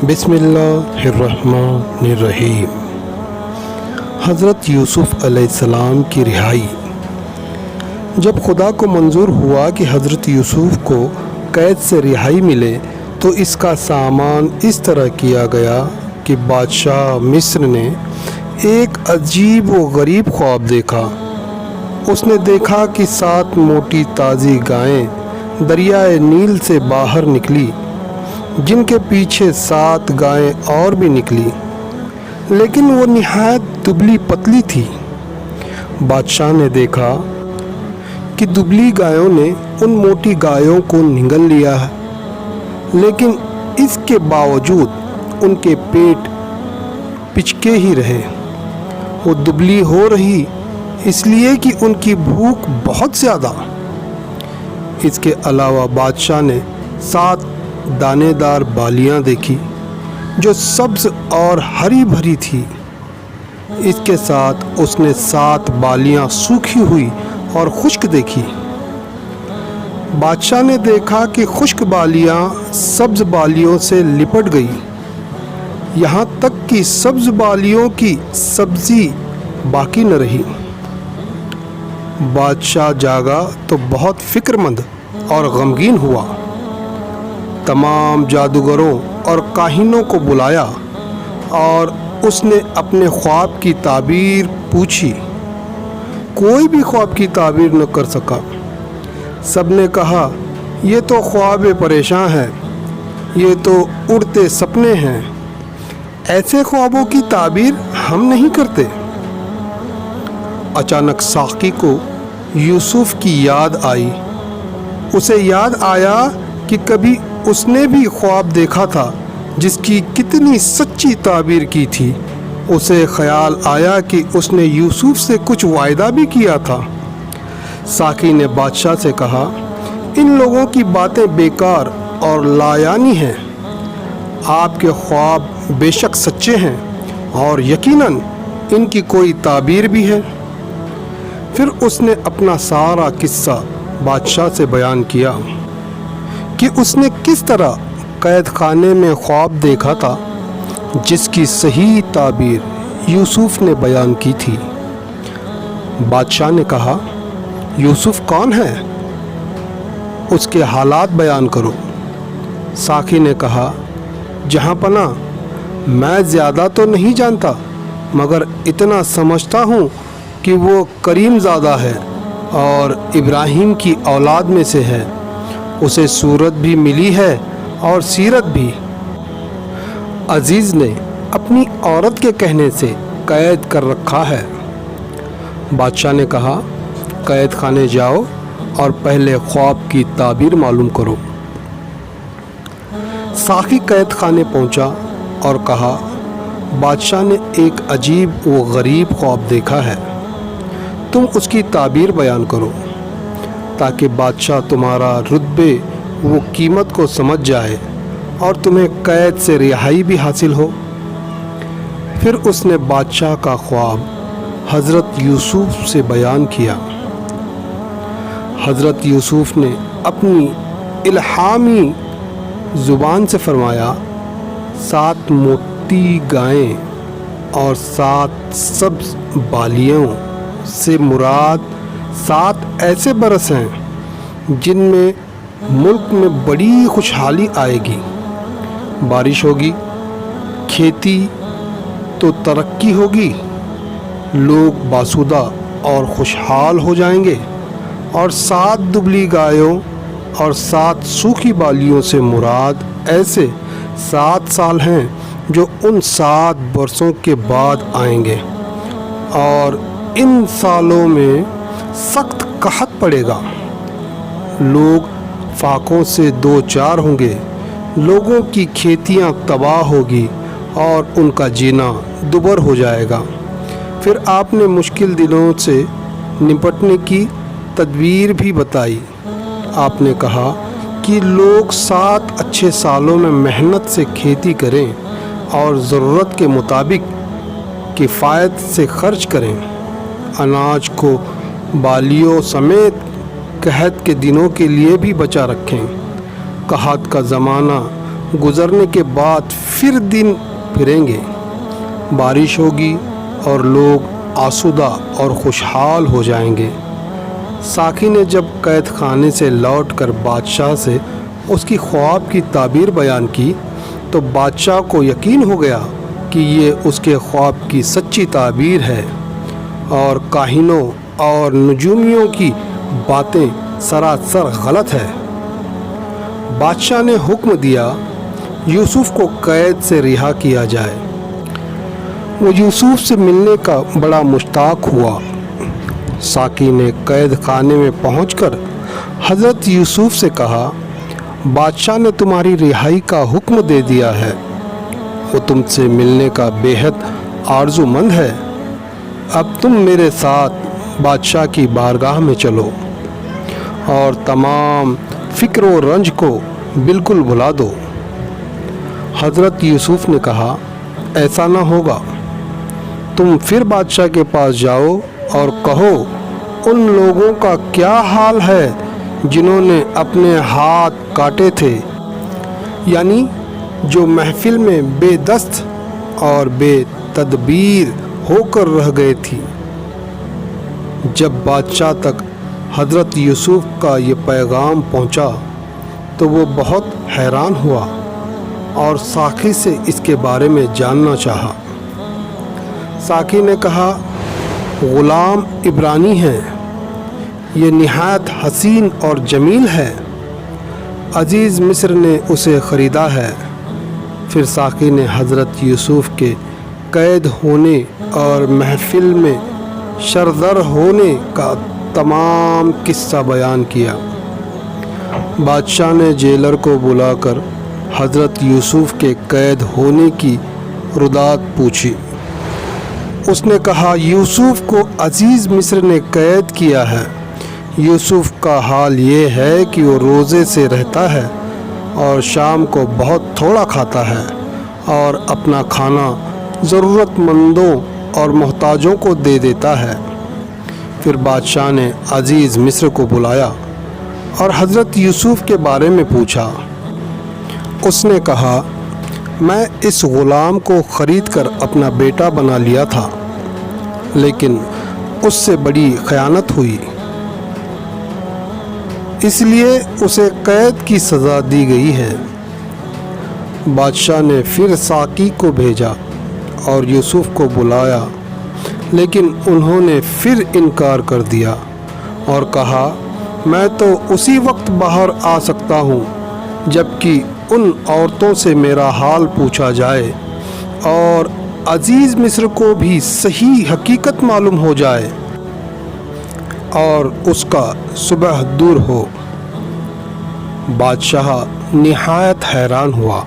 बिस्मिल्लाहिर्रहमानिर्रहीम। हज़रत यूसुफ़ अलैहिस्सलाम की रिहाई। जब खुदा को मंजूर हुआ कि हज़रत यूसुफ़ को कैद से रिहाई मिले तो इसका सामान इस तरह किया गया कि बादशाह मिस्र ने एक अजीब व गरीब ख्वाब देखा। उसने देखा कि 7 मोटी ताज़ी गायें दरियाए नील से बाहर निकली, जिनके पीछे 7 गायें और भी निकली, लेकिन वो निहायत दुबली पतली थी। बादशाह ने देखा कि दुबली गायों ने उन मोटी गायों को निगल लिया है, लेकिन इसके बावजूद उनके पेट पिचके ही रहे। वो दुबली हो रही इसलिए कि उनकी भूख बहुत ज़्यादा। इसके अलावा बादशाह ने 7 दानेदार बालियां देखी जो सब्ज़ और हरी भरी थी। इसके साथ उसने 7 बालियां सूखी हुई और खुश्क देखी। बादशाह ने देखा कि खुश्क बालियां सब्ज़ बालियों से लिपट गई, यहाँ तक कि सब्ज़ बालियों की सब्ज़ी बाकी न रही। बादशाह जागा तो बहुत फ़िक्रमंद और गमगीन हुआ। तमाम जादूगरों और काहिनों को बुलाया और उसने अपने ख्वाब की ताबीर पूछी। कोई भी ख्वाब की ताबीर न कर सका। सब ने कहा, ये तो ख्वाब परेशान है, ये तो उड़ते सपने हैं, ऐसे ख्वाबों की ताबीर हम नहीं करते। अचानक साक़ी को यूसुफ़ की याद आई। उसे याद आया कि कभी उसने भी ख्वाब देखा था जिसकी कितनी सच्ची ताबीर की थी। उसे ख्याल आया कि उसने यूसुफ़ से कुछ वायदा भी किया था। साक़ी ने बादशाह से कहा, इन लोगों की बातें बेकार और लायानी हैं। आपके ख्वाब बेशक सच्चे हैं और यकीनन इनकी कोई ताबीर भी है। फिर उसने अपना सारा किस्सा बादशाह से बयान किया कि उसने किस तरह कैद खाने में ख्वाब देखा था जिसकी सही ताबीर यूसुफ़ ने बयान की थी। बादशाह ने कहा, यूसुफ़ कौन है? उसके हालात बयान करो। साक़ी ने कहा, जहाँ पना, मैं ज़्यादा तो नहीं जानता, मगर इतना समझता हूँ कि वो करीमज़ादा है और इब्राहीम की औलाद में से है। उसे सूरत भी मिली है और सीरत भी। अजीज़ ने अपनी औरत के कहने से कैद कर रखा है। बादशाह ने कहा, कैद खाने जाओ और पहले ख्वाब की ताबीर मालूम करो। साक़ी कैद खाने पहुंचा और कहा, बादशाह ने एक अजीब व गरीब ख्वाब देखा है, तुम उसकी ताबीर बयान करो ताकि बादशाह तुम्हारा रुतबे वो कीमत को समझ जाए और तुम्हें कैद से रिहाई भी हासिल हो। फिर उसने बादशाह का ख्वाब हज़रत यूसुफ़ से बयान किया। हज़रत यूसुफ़ ने अपनी इल्हामी ज़ुबान से फरमाया, 7 मोटी गायें और 7 सब्ज़ बालियों से मुराद 7 ऐसे बरस हैं जिनमें मुल्क में बड़ी खुशहाली आएगी। बारिश होगी, खेती तो तरक्की होगी, लोग बासुदा और खुशहाल हो जाएंगे। और 7 दुबली गायों और 7 सूखी बालियों से मुराद ऐसे 7 साल हैं जो उन 7 बरसों के बाद आएंगे और इन सालों में सख्त कहत पड़ेगा। लोग फाकों से 2-4 होंगे, लोगों की खेतियां तबाह होगी और उनका जीना दुबर हो जाएगा। फिर आपने मुश्किल दिनों से निपटने की तदबीर भी बताई। आपने कहा कि लोग 7 अच्छे सालों में मेहनत से खेती करें और ज़रूरत के मुताबिक किफ़ायत से खर्च करें। अनाज को बालियों समेत कहत के दिनों के लिए भी बचा रखें। कहत का ज़माना गुजरने के बाद फिर दिन फिरेंगे, बारिश होगी और लोग आसूदा और खुशहाल हो जाएंगे। साकी ने जब कैद खाने से लौटकर बादशाह से उसकी ख्वाब की ताबीर बयान की तो बादशाह को यकीन हो गया कि ये उसके ख्वाब की सच्ची ताबीर है और काहिनों और नजूमियों की बातें सरासर गलत है। बादशाह ने हुक्म दिया यूसुफ को कैद से रिहा किया जाए। वो यूसुफ से मिलने का बड़ा मुश्ताक हुआ। साकी ने कैद खाने में पहुंचकर हज़रत यूसुफ से कहा, बादशाह ने तुम्हारी रिहाई का हुक्म दे दिया है। वो तुमसे मिलने का बेहद आरज़ूमंद है। अब तुम मेरे साथ बादशाह की बारगाह में चलो और तमाम फ़िक्र व रंज को बिल्कुल भुला दो। हज़रत यूसुफ ने कहा, ऐसा ना होगा। तुम फिर बादशाह के पास जाओ और कहो, उन लोगों का क्या हाल है जिन्होंने अपने हाथ काटे थे, यानी जो महफिल में बेदस्त और बेतदबीर होकर रह गए थी। जब बादशाह तक हज़रत यूसुफ का ये पैगाम पहुंचा तो वो बहुत हैरान हुआ और साकी से इसके बारे में जानना चाहा। साकी ने कहा, ग़ुलाम इब्रानी है, ये निहायत हसीन और जमील है। अज़ीज़ मिस्र ने उसे ख़रीदा है। फिर साकी ने हज़रत यूसुफ के कैद होने और महफिल में शरदर होने का तमाम किस्सा बयान किया। बादशाह ने जेलर को बुलाकर हज़रत यूसुफ के कैद होने की रुदात पूछी। उसने कहा, यूसुफ को अज़ीज़ मिस्र ने कैद किया है। यूसुफ का हाल ये है कि वो रोज़े से रहता है और शाम को बहुत थोड़ा खाता है और अपना खाना ज़रूरतमंदों और मोहताजों को दे देता है। फिर बादशाह ने अज़ीज़ मिस्र को बुलाया और हज़रत यूसुफ के बारे में पूछा। उसने कहा, मैं इस ग़ुलाम को ख़रीद कर अपना बेटा बना लिया था, लेकिन उससे बड़ी ख़यानत हुई, इसलिए उसे कैद की सज़ा दी गई है। बादशाह ने फिर साकी को भेजा और यूसुफ को बुलाया, लेकिन उन्होंने फिर इनकार कर दिया और कहा, मैं तो उसी वक्त बाहर आ सकता हूँ जबकि उन औरतों से मेरा हाल पूछा जाए और अज़ीज़ मिस्र को भी सही हकीकत मालूम हो जाए और उसका सुबह दूर हो। बादशाह निहायत हैरान हुआ।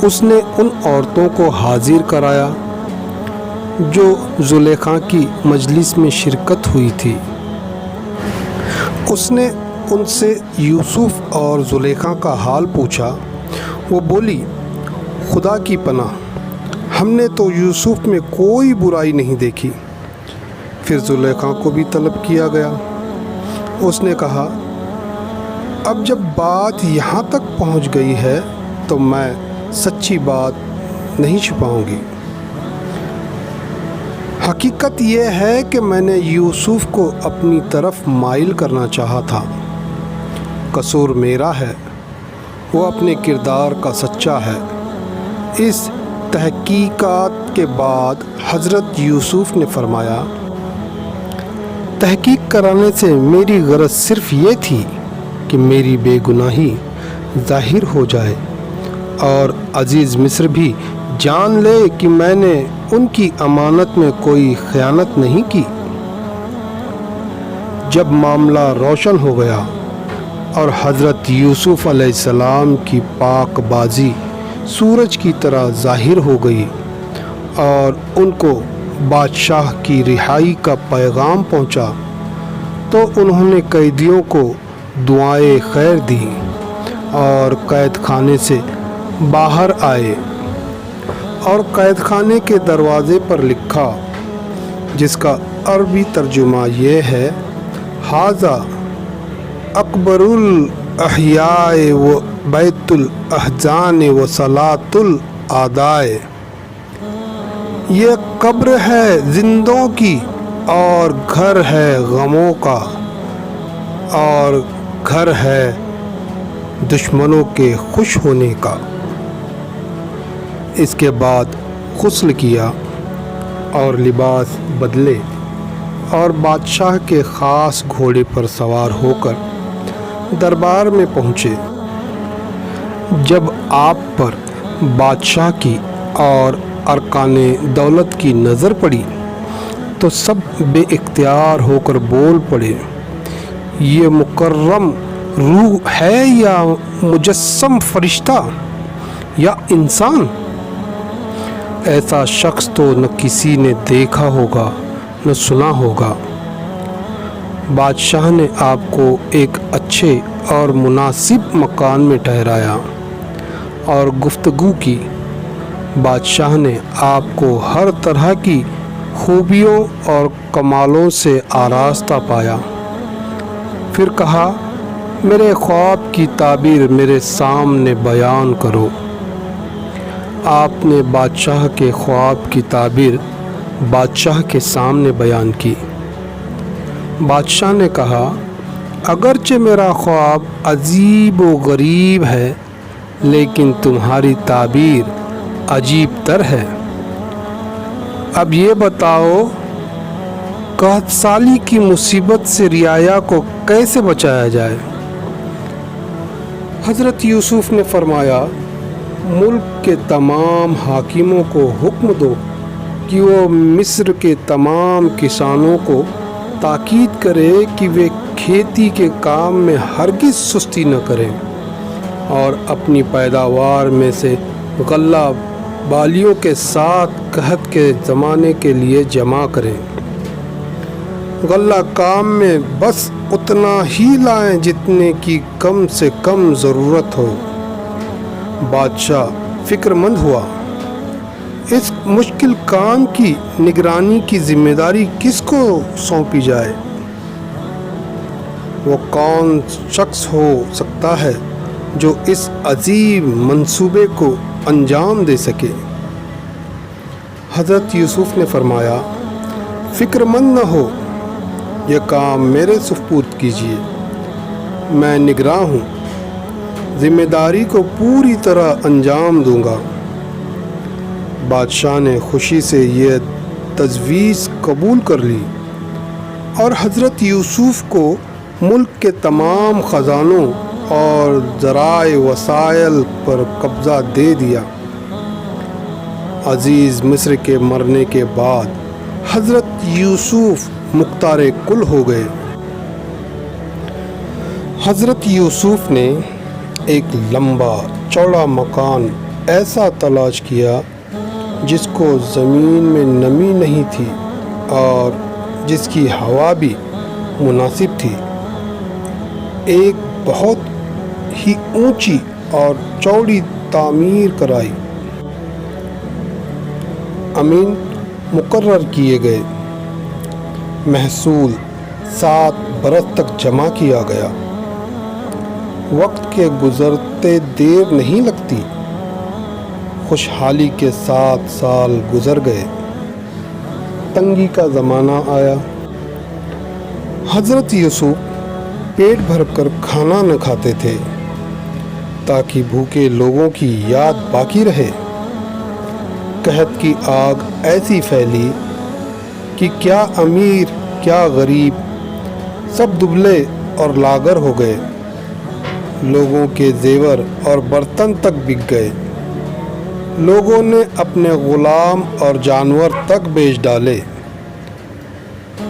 उसने उन औरतों को हाजिर कराया जो ज़ुलेखा की मजलिस में शिरकत हुई थी। उसने उनसे यूसुफ और ज़ुलेखा का हाल पूछा। वो बोली, खुदा की पनाह, हमने तो यूसुफ में कोई बुराई नहीं देखी। फिर ज़ुलेखा को भी तलब किया गया। उसने कहा, अब जब बात यहाँ तक पहुँच गई है तो मैं सच्ची बात नहीं छुपाऊँगी। हकीकत यह है कि मैंने यूसुफ को अपनी तरफ माइल करना चाहा था। कसूर मेरा है, वो अपने किरदार का सच्चा है। इस तहकीकात के बाद हज़रत यूसुफ ने फरमाया, तहकीक कराने से मेरी गरज सिर्फ़ ये थी कि मेरी बेगुनाही ज़ाहिर हो जाए और अज़ीज़ मिस्र भी जान ले कि मैंने उनकी अमानत में कोई ख़यानत नहीं की। जब मामला रोशन हो गया और हज़रत यूसुफ अलैहिस्सलाम की पाकबाज़ी सूरज की तरह ज़ाहिर हो गई और उनको बादशाह की रिहाई का पैगाम पहुंचा, तो उन्होंने कैदियों को दुआएं खैर दी और कैद खाने से बाहर आए और कैद खाने के दरवाज़े पर लिखा, जिसका अरबी तर्जुमा ये है, हाज़ा अकबरुल الاحیاء و بیت الاحزان و صلاۃ الادائے، یہ قبر ہے زندوں کی اور گھر ہے غموں کا، اور گھر ہے دشمنوں کے خوش ہونے کا۔ اس کے بعد غسل کیا اور لباس بدلے اور بادشاہ کے خاص گھوڑے پر سوار ہو کر دربار میں پہنچے۔ جب آپ پر بادشاہ کی اور ارکان دولت کی نظر پڑی تو سب بے اختیار ہو کر بول پڑے، یہ مکرم روح ہے یا مجسم فرشتہ یا انسان؟ ایسا شخص تو نہ کسی نے دیکھا ہوگا نہ سنا ہوگا۔ بادشاہ نے آپ کو ایک اچھے اور مناسب مکان میں ٹھہرایا اور گفتگو کی۔ بادشاہ نے آپ کو ہر طرح کی خوبیوں اور کمالوں سے آراستہ پایا۔ پھر کہا، میرے خواب کی تعبیر میرے سامنے بیان کرو۔ آپ نے بادشاہ کے خواب کی تعبیر بادشاہ کے سامنے بیان کی۔ بادشاہ نے کہا، اگرچہ میرا خواب عجیب و غریب ہے لیکن تمہاری تعبیر عجیب تر ہے۔ اب یہ بتاؤ، قحط سالی کی مصیبت سے رعایا کو کیسے بچایا جائے؟ حضرت یوسف نے فرمایا، ملک کے تمام حاکموں کو حکم دو کہ وہ مصر کے تمام کسانوں کو تاکید کرے کہ وہ کھیتی کے کام میں ہرگز سستی نہ کریں اور اپنی پیداوار میں سے غلہ بالیوں کے ساتھ قحط کے زمانے کے لیے جمع کریں۔ غلہ کام میں بس اتنا ہی لائیں جتنے کی کم سے کم ضرورت ہو۔ بادشاہ فکر مند ہوا، اس مشکل کام کی نگرانی کی ذمہ داری کس کو سونپی جائے؟ وہ کون شخص ہو سکتا ہے جو اس عظیم منصوبے کو انجام دے سکے؟ حضرت یوسف نے فرمایا، فکر مند نہ ہو، یہ کام میرے سپرد کیجیے، میں نگراں ہوں، ذمہ داری کو پوری طرح انجام دوں گا۔ بادشاہ نے خوشی سے یہ تجویز قبول کر لی اور حضرت یوسف کو ملک کے تمام خزانوں اور ذرائع وسائل پر قبضہ دے دیا۔ عزیز مصر کے مرنے کے بعد حضرت یوسف مختار کل ہو گئے۔ حضرت یوسف نے ایک لمبا چوڑا مکان ایسا تلاش کیا جس کو زمین میں نمی نہیں تھی اور جس کی ہوا بھی مناسب تھی۔ ایک بہت ہی اونچی اور چوڑی تعمیر کرائی۔ امین مقرر کیے گئے۔ محصول 7 برس تک جمع کیا گیا۔ وقت کے گزرتے دیر نہیں لگتی۔ خوشحالی کے 7 سال گزر گئے۔ تنگی کا زمانہ آیا۔ حضرت یوسف پیٹ بھر کر کھانا نہ کھاتے تھے تاکہ بھوکے لوگوں کی یاد باقی رہے۔ قحط کی آگ ایسی پھیلی کہ کیا امیر کیا غریب سب دبلے اور لاغر ہو گئے۔ لوگوں کے زیور اور برتن تک بک گئے۔ لوگوں نے اپنے غلام اور جانور تک بیچ ڈالے۔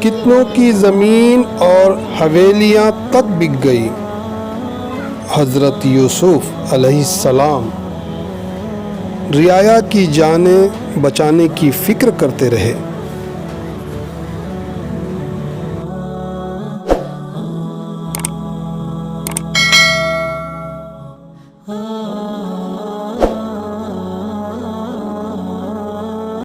کتنوں کی زمین اور حویلیاں تک بک گئی۔ حضرت یوسف علیہ السلام رعایا کی جانیں بچانے کی فکر کرتے رہے۔